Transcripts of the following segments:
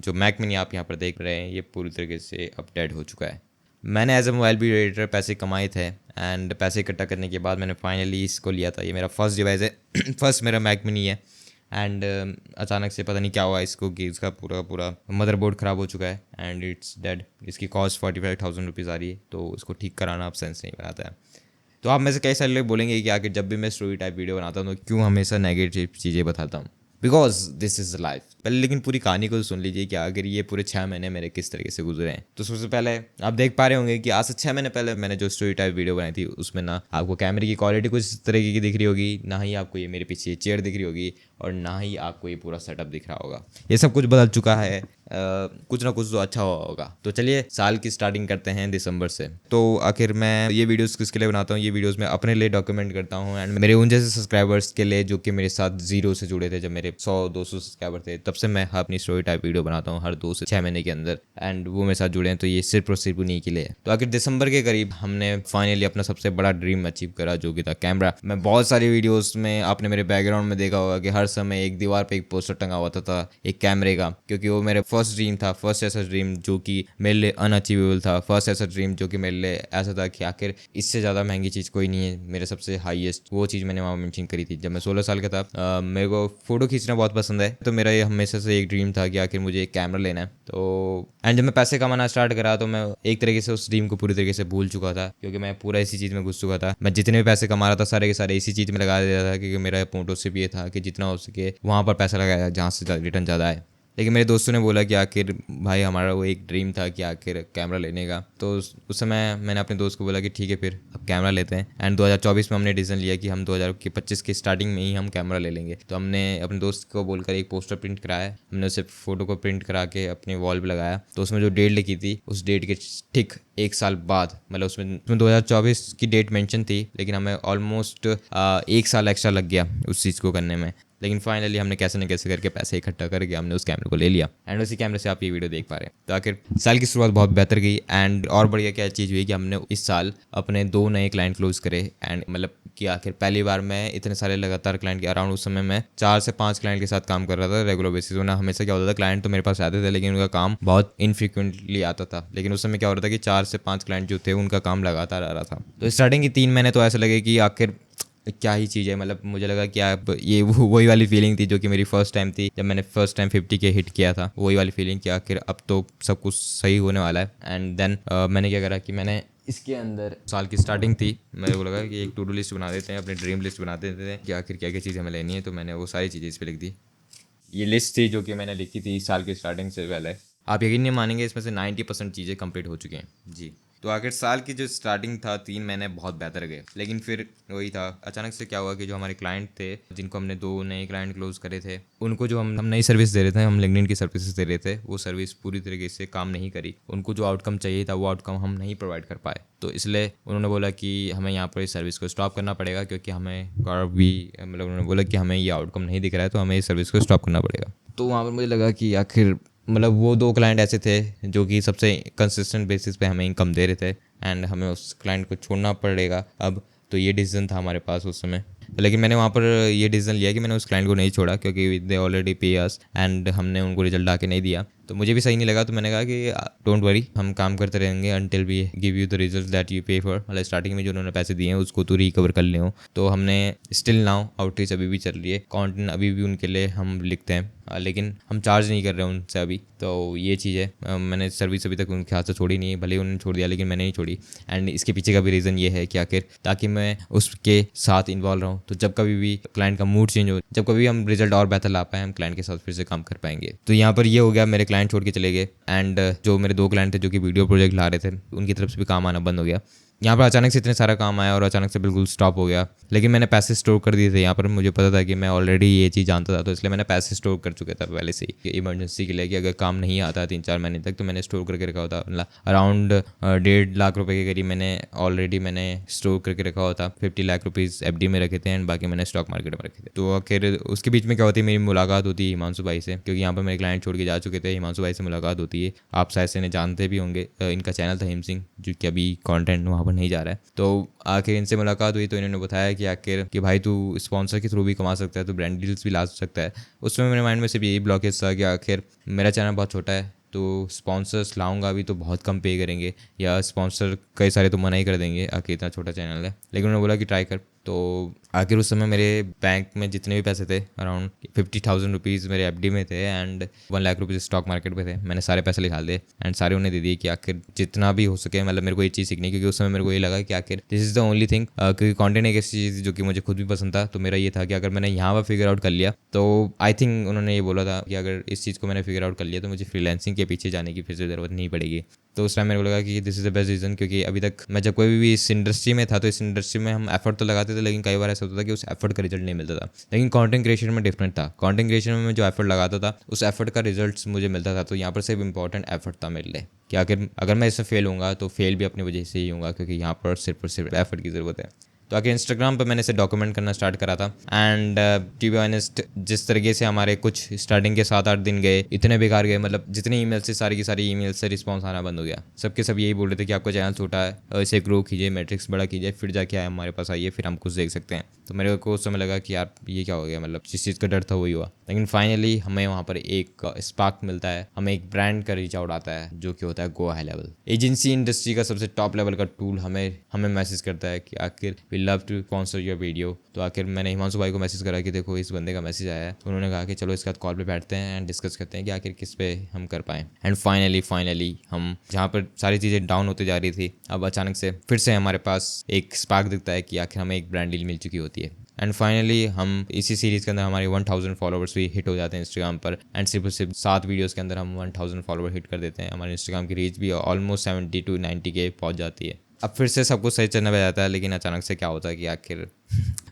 जो Mac mini आप यहाँ पर देख रहे हैं ये पूरी तरीके से अपडेट हो चुका है। मैंने as a mobile video editor पैसे कमाए थे एंड पैसे इकट्ठा करने के बाद मैंने फाइनली इसको लिया था। ये मेरा फर्स्ट डिवाइस है फर्स्ट मेरा मैक मिनी है एंड अचानक से पता नहीं क्या हुआ इसको कि इसका पूरा मदरबोर्ड ख़राब हो चुका है एंड इट्स डेड। इसकी कॉस्ट 45,000 रुपीज़ आ रही है, तो इसको ठीक कराना अब सेंस नहीं बनाता है। तो आप में से कई सारे लोग बोलेंगे कि आखिर जब भी मैं स्टोरी टाइप वीडियो बनाता हूँ तो क्यों हमेशा नेगेटिव चीज़ें बताता हूँ, बिकॉज दिस इज़ लाइफ। पहले लेकिन पूरी कहानी को सुन लीजिए कि आखिर ये पूरे 6 महीने मेरे किस तरीके से गुजरे हैं। तो सबसे पहले आप देख पा रहे होंगे कि आज से 6 महीने पहले मैंने जो स्टोरी टाइप वीडियो बनाई थी उसमें ना आपको कैमरे की क्वालिटी कुछ इस तरीके की दिख रही होगी, ना ही आपको ये मेरे पीछे चेयर दिख रही होगी और ना ही आपको ये पूरा सेटअप दिख रहा होगा। ये सब कुछ बदल चुका है, कुछ ना कुछ तो अच्छा हुआ होगा। तो चलिए साल की स्टार्टिंग करते हैं दिसंबर से। तो आखिर मैं ये वीडियोस किसके लिए बनाता हूँ, ये वीडियोस मैं अपने लिए डॉक्यूमेंट करता हूँ एंड मेरे उन जैसे सब्सक्राइबर्स के लिए जो कि मेरे साथ जीरो से जुड़े थे। जब मेरे 100-200 सब्सक्राइबर थे तब से मैं अपनी स्टोरी टाइप वीडियो बनाता हूँ हर 2 से 6 महीने के अंदर एंड वो मेरे साथ जुड़े हैं, तो ये सिर्फ और सिर्फ उन्हीं के लिए। तो आखिर दिसंबर के करीब हमने फाइनली अपना सबसे बड़ा ड्रीम अचीव करा जो कि था कैमरा। मैं बहुत सारी वीडियोस में आपने मेरे बैकग्राउंड में देखा होगा कि हर समय एक दीवार पे एक पोस्टर टंगा हुआ था एक कैमरे का, क्योंकि वो मेरा फर्स्ट ड्रीम था, फर्स्ट ऐसा ड्रीम जो कि मेरे लिए अनअचीवेबल था, फर्स्ट ऐसा ड्रीम जो कि मेरे लिए ऐसा था कि आखिर इससे ज़्यादा महंगी चीज़ कोई नहीं है, मेरे सबसे हाईएस्ट वो चीज़ मैंने वहाँ मेंशन करी थी जब मैं 16 साल का था। मेरे को फ़ोटो खींचना बहुत पसंद है, तो मेरा ये हमेशा से एक ड्रीम था कि आखिर मुझे एक कैमरा लेना है। तो एंड जब मैं पैसे कमाना स्टार्ट करा तो मैं एक तरीके से उस ड्रीम को पूरी तरीके से भूल चुका था, क्योंकि मैं पूरा इसी चीज़ में घुस चुका था। मैं जितने भी पैसे कमा रहा था सारे के सारे इसी चीज़ में लगा देता था, क्योंकि मेरा मोटो सिर्फ ये था कि जितना हो सके वहाँ पर पैसा लगाया जहाँ से रिटर्न ज़्यादा है। लेकिन मेरे दोस्तों ने बोला कि आखिर भाई हमारा वो एक ड्रीम था कि आखिर कैमरा लेने का। तो उस समय मैंने अपने दोस्त को बोला कि ठीक है फिर अब कैमरा लेते हैं एंड 2024 में हमने डिसीजन लिया कि हम 2025 की स्टार्टिंग में ही हम कैमरा ले लेंगे। तो हमने अपने दोस्त को बोलकर एक पोस्टर प्रिंट कराया, हमने उसे फ़ोटो को प्रिंट करा के अपने वॉल पर लगाया। तो उसमें जो डेट लिखी थी उस डेट के ठीक 1 साल बाद, मतलब उसमें 2024 की डेट मेंशन थी लेकिन हमें ऑलमोस्ट 1 साल एक्स्ट्रा लग गया उस चीज़ को करने में। लेकिन फाइनली हमने कैसे न कैसे करके पैसे इकट्ठा करके हमने उस कैमरे को ले लिया एंड उसी कैमरे से आप ये वीडियो देख पा रहे हैं। तो आखिर साल की शुरुआत बहुत बेहतर गई एंड और बढ़िया क्या चीज़ हुई कि हमने इस साल अपने 2 नए क्लाइंट क्लोज करे एंड मतलब कि आखिर पहली बार मैं इतने सारे लगातार क्लाइंट के अराउंड उस समय मैं 4 से 5 क्लाइंट के साथ काम कर रहा था रेगुलर बेसिस। वरना हमेशा क्या होता था क्लाइंट तो मेरे पास आते थे लेकिन उनका काम बहुत इनफ्रिक्वेंटली आता था, लेकिन उस समय क्या हो रहा था कि 4 से 5 क्लाइंट जो थे उनका काम लगातार आ रहा था। तो स्टार्टिंग की 3 महीने तो ऐसा लगे कि आखिर क्या ही चीज़ है, मतलब मुझे लगा कि आप ये वही वाली फीलिंग थी जो कि मेरी फर्स्ट टाइम थी जब मैंने फर्स्ट टाइम 50 के हिट किया था, वही वाली फीलिंग कि आखिर अब तो सब कुछ सही होने वाला है। एंड देन मैंने क्या करा कि मैंने इसके अंदर साल की स्टार्टिंग थी, मेरे को लगा कि एक टू डू लिस्ट बना देते हैं, अपनी ड्रीम लिस्ट बना देते हैं कि आखिर क्या क्या चीज़ें हमें लेनी है। तो मैंने वो सारी चीज़ें इस पर लिख दी। ये लिस्ट थी जो कि मैंने लिखी थी साल की स्टार्टिंग से पहले। आप यकीन नहीं मानेंगे इसमें से 90% चीज़ें कंप्लीट हो चुकी हैं जी। तो आखिर साल की जो स्टार्टिंग था 3 महीने बहुत बेहतर गए, लेकिन फिर वही था अचानक से क्या हुआ कि जो हमारे क्लाइंट थे जिनको हमने 2 नए क्लाइंट क्लोज करे थे उनको जो हम नई सर्विस दे रहे थे, हम लिंक्डइन की सर्विसेज दे रहे थे, वो सर्विस पूरी तरीके से काम नहीं करी। उनको जो आउटकम चाहिए था वो आउटकम हम नहीं प्रोवाइड कर पाए। तो इसलिए उन्होंने बोला कि हमें यहाँ पर इस सर्विस को स्टॉप करना पड़ेगा, क्योंकि हमें भी मतलब उन्होंने बोला कि हमें ये आउटकम नहीं दिख रहा है तो हमें इस सर्विस को स्टॉप करना पड़ेगा। तो वहाँ पर मुझे लगा कि आखिर मतलब वो 2 क्लाइंट ऐसे थे जो कि सबसे कंसिस्टेंट बेसिस पे हमें इनकम दे रहे थे एंड हमें उस क्लाइंट को छोड़ना पड़ेगा अब। तो ये डिसीजन था हमारे पास उस समय। लेकिन मैंने वहाँ पर ये डिसीजन लिया कि मैंने उस क्लाइंट को नहीं छोड़ा, क्योंकि दे ऑलरेडी पे अस एंड हमने उनको रिजल्ट आके नहीं दिया तो मुझे भी सही नहीं लगा। तो मैंने कहा कि डोंट वरी, हम काम करते रहेंगे until we give you the result that you pay for. मतलब स्टार्टिंग में जो उन्होंने पैसे दिए हैं उसको तो रिकवर कर ले हो। तो हमने स्टिल नाउ आउटरीच अभी भी चल रही है, कंटेंट अभी भी उनके लिए हम लिखते हैं लेकिन हम चार्ज नहीं कर रहे हैं उनसे अभी। तो ये चीज़ है, मैंने सर्विस अभी तक उनके हाथ से छोड़ी नहीं है, भले ही उन्होंने छोड़ दिया लेकिन मैंने नहीं छोड़ी। एंड इसके पीछे का भी रीज़न ये है कि आखिर ताकि मैं उसके साथ इन्वॉल्व रहूँ, तो जब कभी भी क्लाइंट का मूड चेंज हो, जब कभी हम रिजल्ट और बेहतर ला पाए, हम क्लाइंट के साथ फिर से काम कर पाएंगे। तो यहाँ पर ये हो गया, मेरे क्लाइंट छोड़ के चले गए एंड जो मेरे 2 क्लाइंट थे जो कि वीडियो प्रोजेक्ट ला रहे थे उनकी तरफ से भी काम आना बंद हो गया। यहाँ पर अचानक से इतने सारा काम आया और अचानक से बिल्कुल स्टॉप हो गया। लेकिन मैंने पैसे स्टोर कर दिए थे यहाँ पर, मुझे पता था कि मैं ऑलरेडी ये चीज़ जानता था, तो इसलिए मैंने पैसे स्टोर कर चुका था पहले से ही इमरजेंसी के लिए कि अगर काम नहीं आता 3-4 महीने तक तो मैंने स्टोर करके रखा होता। मतलब अराउंड 1.5 लाख रुपए के करीब मैंने स्टोर करके रखा होता। 50 लाख रुपीज़ FD में रखे थे एंड बाकी मैंने स्टॉक मार्केट में रखे थे। तो आखिर उसके बीच में क्या होती है, मेरी मुलाकात होती है हिमांशु भाई से, क्योंकि यहाँ पर मेरे क्लाइंट छोड़ के जा चुके थे। हिमांशु भाई से मुलाकात होती है, आप शायद से इन्हें जानते भी होंगे, इनका चैनल था हिम सिंह जो कि अभी कॉन्टेंट वहाँ पर बराबर नहीं जा रहा है। तो आखिर इनसे मुलाकात हुई तो इन्होंने बताया कि आखिर कि भाई तू स्पॉन्सर के थ्रू भी कमा सकता है, तो ब्रांड डील्स भी ला सकता है। उस समय मेरे माइंड में सिर्फ यही ब्लॉकेज था कि आखिर मेरा चैनल बहुत छोटा है, तो स्पॉन्सर्स लाऊंगा भी तो बहुत कम पे करेंगे, या स्पॉन्सर कई सारे तो मना ही कर देंगे, आखिर इतना छोटा चैनल है। लेकिन उन्होंने बोला कि ट्राई कर। तो आखिर उस समय मेरे बैंक में जितने भी पैसे थे अराउंड 50,000 रुपीज़ मेरे एफडी में थे and 1 lakh rupees stock market पे थे। मैंने सारे पैसे निकाल दिए एंड सारे उन्हें दे दिए कि आखिर जितना भी हो सके, मतलब मेरे को ये चीज़ सीखनी, क्योंकि उस समय मेरे को ये लगा कि आखिर this is the only thing, क्योंकि कंटेंट एक ऐसी चीज़ जो कि मुझे खुद भी पसंद था। तो मेरा ये था कि अगर मैंने यहाँ पर फिगर आउट कर लिया तो आई थिंक उन्होंने ये बोला था कि अगर इस चीज़ को मैंने फिगर आउट कर लिया तो मुझे फ्रीलांसिंग के पीछे जाने की फिर से ज़रूरत नहीं पड़ेगी। तो उस टाइम मेरे को लगा कि this is the best reason, क्योंकि अभी तक मैं जब कोई भी इस इंडस्ट्री में था तो इस इंडस्ट्री में हम एफर्ट तो लगाते थे, लेकिन कई बार ऐसा होता था कि उस एफर्ट का रिजल्ट नहीं मिलता था। लेकिन कंटेंट क्रिएशन में डिफरेंट था। कंटेंट क्रिएशन में मैं जो एफर्ट लगाता था उस एफर्ट का रिजल्ट मुझे मिलता था। तो यहाँ पर सिर्फ इंपॉर्टेंट एफर्ट था मेरे लिए कि आखिर अगर मैं इसमें फेल होऊंगा तो फेल भी अपनी वजह से ही होऊंगा, क्योंकि यहाँ पर सिर्फ और सिर्फ एफर्ट की ज़रूरत है। तो आगे इंस्टाग्राम पर मैंने इसे डॉक्यूमेंट करना स्टार्ट करा था एंड टू बी ऑनेस्ट जिस तरीके से हमारे कुछ स्टार्टिंग के 7-8 दिन गए इतने बेकार गए, मतलब जितने ईमेल से सारी की सारी ईमेल से रिस्पांस आना बंद हो गया। सबके सब यही बोल रहे थे कि आपका चैनल छोटा है, इसे ग्रो कीजिए, मैट्रिक्स बड़ा कीजिए, फिर जाके आए हमारे पास आइए, फिर हम कुछ देख सकते हैं। तो मेरे को उस समय लगा कि यार ये क्या हो गया, मतलब जिस चीज़ का डर था वही हुआ। लेकिन फाइनली हमें वहाँ पर एक स्पार्क मिलता है, हमें एक ब्रांड का रीच आउट आता है जो कि होता है go high level. Agency industry का सबसे टॉप लेवल का टूल हमें मैसेज करता है कि आखिर we love to sponsor your video. तो आखिर मैंने हिमांशु भाई को मैसेज करा कि देखो इस बंदे का मैसेज आया है। उन्होंने कहा कि चलो इसके बाद कॉल पे बैठते हैं एंड डिस्कस करते हैं कि आखिर किस पे हम कर पाएँ। एंड फाइनली हम जहाँ पर सारी चीज़ें डाउन होती जा रही थी, अब अचानक से फिर से हमारे पास एक स्पार्क दिखता है कि आखिर हमें एक ब्रांड डील मिल चुकी होती है। एंड फाइनली हम इसी सीरीज़ के अंदर हमारे 1000 फॉलोवर्स भी हिट हो जाते हैं इंस्टाग्राम पर। एंड सिर्फ 7 वीडियोस के अंदर हम 1000 फॉलोवर हिट कर देते हैं। हमारे इंस्टाग्राम की रीच भी ऑलमोस्ट 70 to 90 के पहुंच जाती है। अब फिर से सब कुछ सही चलने लग जाता है, लेकिन अचानक से क्या होता है कि आखिर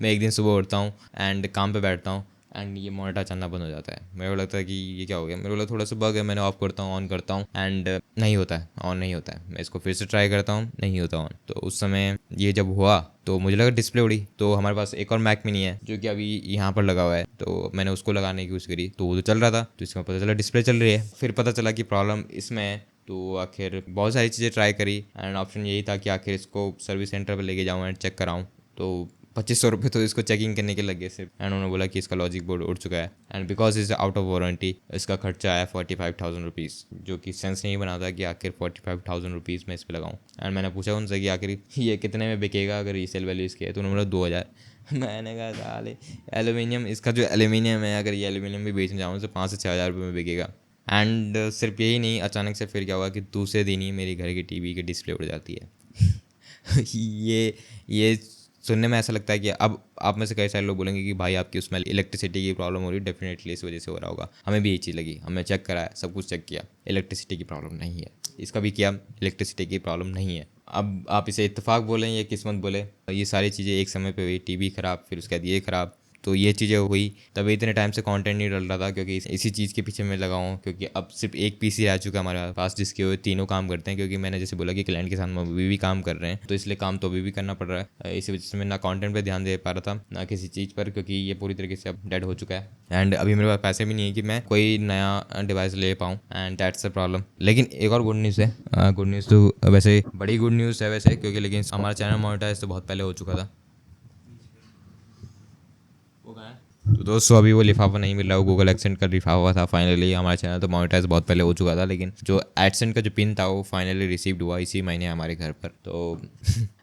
मैं एक दिन सुबह उठता हूँ एंड काम पे बैठता हूँ एंड ये मॉनिटर चलना बंद हो जाता है। मेरे को लगता है कि ये क्या हो गया, मेरे को लगता थोड़ा सा बग है। मैंने ऑफ करता हूँ, ऑन करता हूँ एंड नहीं होता है, ऑन नहीं होता है। मैं इसको फिर से ट्राई करता हूँ, नहीं होता ऑन। तो उस समय ये जब हुआ तो मुझे लगा डिस्प्ले उड़ी। तो हमारे पास एक और मैक मिनी है जो कि अभी यहाँ पर लगा हुआ है, तो मैंने उसको लगाने की कोशिश करी तो वो तो चल रहा था। तो इसमें पता चला डिस्प्ले चल रही है। फिर पता चला कि प्रॉब्लम इसमें है। तो आखिर बहुत सारी चीज़ें ट्राई करी एंड ऑप्शन यही था कि आखिर इसको सर्विस सेंटर पर लेके जाऊँ एंड चेक कराऊँ। तो 2500 रुपये तो इसको चेकिंग करने के लगे सिर्फ। एंड उन्होंने बोला कि इसका लॉजिक बोर्ड उड़ चुका है and because is out of warranty इसका खर्चा आया 45,000 रुपीज़, जो कि सेंस नहीं बनाता कि आखिर 45,000 रुपीज़ मैं इस पर लगाऊँ। एंड मैंने पूछा उनसे कि आखिर ये कितने में बिकेगा अगर रीसेल वैल्यू इसकी है, तो उन्होंने बोला 2000। मैंने कहा साले एलुमिनियम, इसका जो एलुमिनियम है अगर ये एलुमिनियम भी बेचने जाऊँ तो 5 से 6 हज़ार रुपये में बिकेगा। एंड सिर्फ यही नहीं, अचानक से फिर क्या हुआ कि दूसरे दिन ही मेरी घर की टीवी की डिस्प्ले उड़ जाती है। ये सुनने में ऐसा लगता है कि अब आप में से कई सारे लोग बोलेंगे कि भाई आपकी उसमें इलेक्ट्रिसिटी की प्रॉब्लम हो रही है, डेफिनेटली इस वजह से हो रहा होगा। हमें भी यही चीज़ लगी, हमने चेक कराया, सब कुछ चेक किया, इलेक्ट्रिसिटी की प्रॉब्लम नहीं है। इसका भी किया, इलेक्ट्रिसिटी की प्रॉब्लम नहीं है। अब आप इसे इत्तेफाक बोलें या किस्मत बोलें, ये सारी चीज़ें एक समय पे हुई। टीवी ख़राब, फिर उसके बाद ये ख़राब, तो ये चीज़ें हुई। तभी इतने टाइम से कंटेंट नहीं डल रहा था, क्योंकि इसी चीज़ के पीछे मैं लगा हूँ। क्योंकि अब सिर्फ एक पीसी रह चुका है हमारे पास जिसके वो तीनों काम करते हैं। क्योंकि मैंने जैसे बोला कि क्लाइंट के साथ में अभी भी काम कर रहे हैं, तो इसलिए काम तो अभी भी करना पड़ रहा है। इसी वजह से मैं ना कंटेंट पे ध्यान दे पा रहा था ना किसी चीज़ पर, क्योंकि ये पूरी तरीके से अब डेड हो चुका है। एंड अभी मेरे पास पैसे भी नहीं है कि मैं कोई नया डिवाइस ले पाऊँ, एंड दैट्स द प्रॉब्लम। लेकिन एक और गुड न्यूज़ है, गुड न्यूज़ तो वैसे बड़ी गुड न्यूज़ है वैसे, क्योंकि लेकिन हमारा चैनल मोनेटाइज तो बहुत पहले हो चुका था। तो दोस्तों अभी वो लिफाफा नहीं मिल रहा, वो गूगल एक्सेंट का लिफाफा था। फाइनली हमारा चैनल तो मोनेटाइज बहुत पहले हो चुका था, लेकिन जो एडसेंट का जो पिन था वो फाइनली रिसीव्ड हुआ इसी महीने हमारे घर पर। तो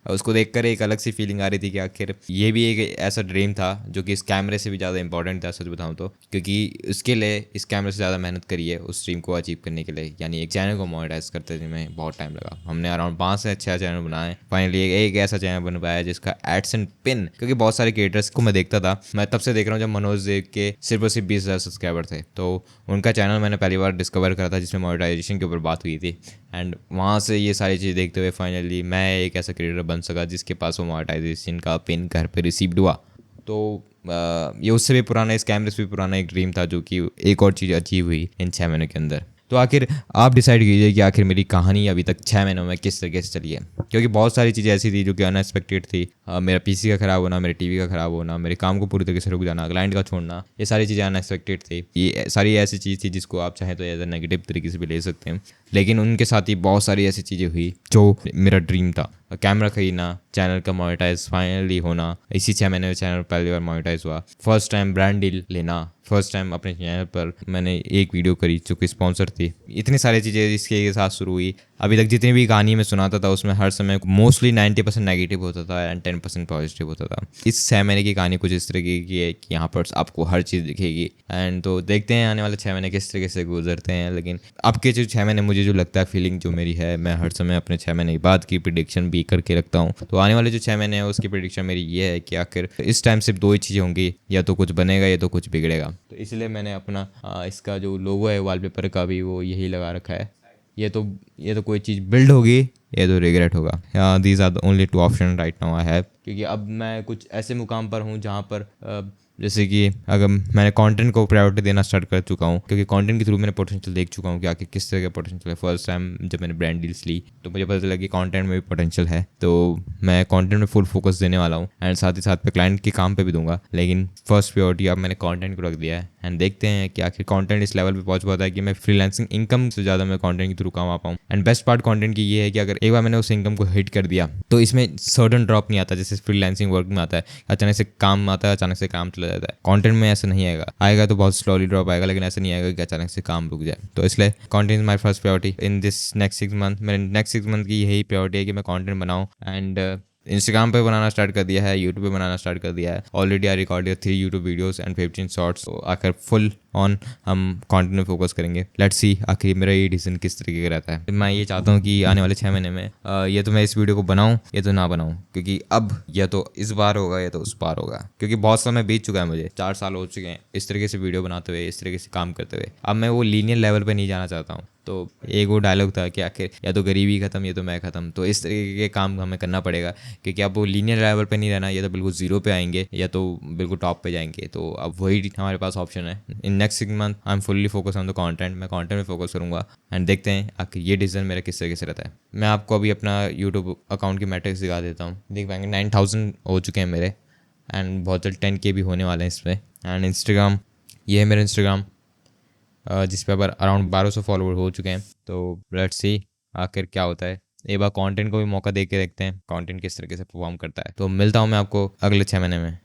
उसको देखकर एक अलग सी फीलिंग आ रही थी कि आखिर ये भी एक ऐसा ड्रीम था जो कि इस कैमरे से भी ज़्यादा इंपॉर्टेंट था, सच बताऊँ तो। क्योंकि उसके लिए इस कैमरे से ज़्यादा मेहनत करी है उस ड्रीम को अचीव करने के लिए, यानी एक चैनल को मोनेटाइज करते में बहुत टाइम लगा। हमने अराउंड 5 से 6 चैनल बनाए, फाइनली एक ऐसा चैनल बन पाया जिसका एडसेंट पिन, क्योंकि बहुत सारे क्रिएटर्स को मैं देखता था, मैं तब से देख रहा हूँ जब मनोज देव के सिर्फ और सिर्फ 20,000 सब्सक्राइबर थे। तो उनका चैनल मैंने पहली बार डिस्कवर करा था जिसमें मोनेटाइजेशन के ऊपर बात हुई थी। एंड वहाँ से ये सारी चीज़ देखते हुए फाइनली मैं एक ऐसा क्रिएटर बन सका जिसके पास वो मोनेटाइजेशन का पिन घर पे रिसीव्ड हुआ। तो ये उससे भी पुराना, इस कैमरे से भी पुराना एक ड्रीम था जो कि एक और चीज़ अचीव हुई इन 6 महीनों के अंदर। तो आखिर आप डिसाइड कीजिए कि आखिर मेरी कहानी अभी तक 6 महीनों में किस तरीके से चली है, क्योंकि बहुत सारी चीज़ें ऐसी थी जो कि अनएक्सपेक्टेड थी। मेरा पीसी का ख़राब होना, मेरे टीवी का ख़राब होना, मेरे काम को पूरी तरीके से रुक जाना, क्लाइंट का छोड़ना, ये सारी चीज़ें अनएक्सपेक्टेड थी। ये सारी ऐसी चीज़ थी जिसको आप चाहें तो एज अ नेगेटिव तरीके से भी ले सकते हैं, लेकिन उनके साथ ही बहुत सारी ऐसी चीज़ें हुई जो मेरा ड्रीम था। कैमरा खरीदना, चैनल का मोनेटाइज फाइनली होना, इसी 6 महीने में चैनल पहली बार मोनेटाइज हुआ, फर्स्ट टाइम ब्रांड डील लेना, फर्स्ट टाइम अपने चैनल पर मैंने एक वीडियो करी जो कि स्पॉन्सर थी। इतनी सारी चीज़ें इसके साथ शुरू हुई। अभी तक जितनी भी कहानी मैं सुनाता था उसमें हर समय मोस्टली 90% नेगेटिव होता था एंड 10% पॉजिटिव होता था। इस 6 महीने की कहानी कुछ इस तरीके की है कि यहाँ पर आपको हर चीज़ दिखेगी। एंड तो देखते हैं आने वाले 6 महीने किस तरीके से गुजरते हैं। लेकिन अब के जो 6 महीने मुझे जो लगता है फीलिंग जो मेरी है, मैं हर समय अपने 6 महीने के बाद की प्रिडिक्शन भी करके रखता हूँ। तो आने वाले जो 6 महीने हैं उसकी प्रिडिक्शन मेरी ये है कि आखिर इस टाइम सिर्फ 2 ही चीज़ें होंगी, या तो कुछ बनेगा या तो कुछ बिगड़ेगा। तो इसलिए मैंने अपना इसका जो लोगो है वॉलपेपर का भी वो यही लगा रखा है। ये तो कोई चीज़ बिल्ड होगी, ये तो रिग्रेट होगा। These are the only 2 option right now I have. क्योंकि अब मैं कुछ ऐसे मुकाम पर हूँ जहाँ पर जैसे कि अगर मैंने कंटेंट को प्रायोरिटी देना स्टार्ट कर चुका हूँ, क्योंकि कंटेंट के थ्रू मैंने पोटेंशियल देख चुका हूँ कि आखिर किस तरह का पोटेंशियल है। फर्स्ट टाइम जब मैंने ब्रांड डील्स ली तो मुझे पता चला कि कंटेंट में भी पोटेंशियल है, तो मैं कंटेंट में फुल फोकस देने वाला हूँ एंड साथ ही साथ पे क्लाइंट के काम पे भी दूंगा। लेकिन फर्स्ट प्रायोरिटी अब मैंने कंटेंट को रख दिया है एंड देखते हैं कि आखिर कंटेंट इस लेवल पे पहुंच पाता है कि मैं फ्रीलांसिंग इनकम से ज़्यादा मैं कंटेंट के थ्रू कमा पाऊँ। एंड बेस्ट पार्ट कंटेंट की ये है कि अगर एक बार मैंने उस इनकम को हिट कर दिया तो इसमें सडन ड्रॉप नहीं आता जैसे फ्रीलांसिंग वर्क में आता है। अचानक से काम आता है, अचानक से काम चला जाता है। कंटेंट में ऐसा नहीं आएगा तो बहुत स्लोली ड्रॉप आएगा, लेकिन ऐसा नहीं आएगा कि अचानक से काम रुक जाए। तो इसलिए content is my first priority in this next 6 month. मेरे नेक्स्ट 6 मंथ की यही प्रायोरिटी है कि मैं कंटेंट बनाऊँ। एंड इंस्टाग्राम पे बनाना स्टार्ट कर दिया है, यूट्यूब पे बनाना स्टार्ट कर दिया है। Already I recorded 3 YouTube videos and 15 shorts. तो आखिर फुल ऑन हम कंटेंट में फोकस करेंगे। लेट्स सी आखिर मेरा ये डिसीजन किस तरीके का रहता है। मैं ये चाहता हूँ कि आने वाले 6 महीने में ये तो मैं इस वीडियो को बनाऊँ या तो ना बनाऊँ, क्योंकि अब या तो इस बार होगा या तो उस बार होगा। क्योंकि बहुत समय बीत चुका है, मुझे 4 साल हो चुके हैं इस तरीके से वीडियो बनाते हुए, इस तरीके से काम करते हुए। अब मैं वो लीनियर लेवल पर नहीं जाना चाहता हूँ। तो एक वो डायलॉग था कि आखिर या तो गरीबी खत्म या तो मैं ख़त्म। तो इस तरीके के काम हमें करना पड़ेगा, क्योंकि अब वो लीनियर लेवल पे नहीं रहना, या तो बिल्कुल जीरो पे आएंगे या तो बिल्कुल टॉप पे जाएंगे। तो अब वही हमारे पास ऑप्शन है। In next 6 month I am fully focus on the content. मैं कंटेंट में फोकस करूँगा एंड देखते हैं आखिर ये डिसीजन मेरा किस तरीके से रहता है। मैं आपको अभी अपना यूट्यूब अकाउंट की मैट्रिक्स दिखा देता हूँ। देख पाएंगे 9000 हो चुके हैं मेरे एंड बहुत जल्द 10K भी होने वाले हैं इसमें। एंड इंस्टाग्राम, ये है मेरा इंस्टाग्राम जिस पे अब अराउंड 1200 फॉलोवर हो चुके हैं। तो लेट्स सी आखिर क्या होता है। एक बार कंटेंट को भी मौका दे के देखते हैं कंटेंट किस तरीके से परफॉर्म करता है। तो मिलता हूँ मैं आपको अगले 6 महीने में।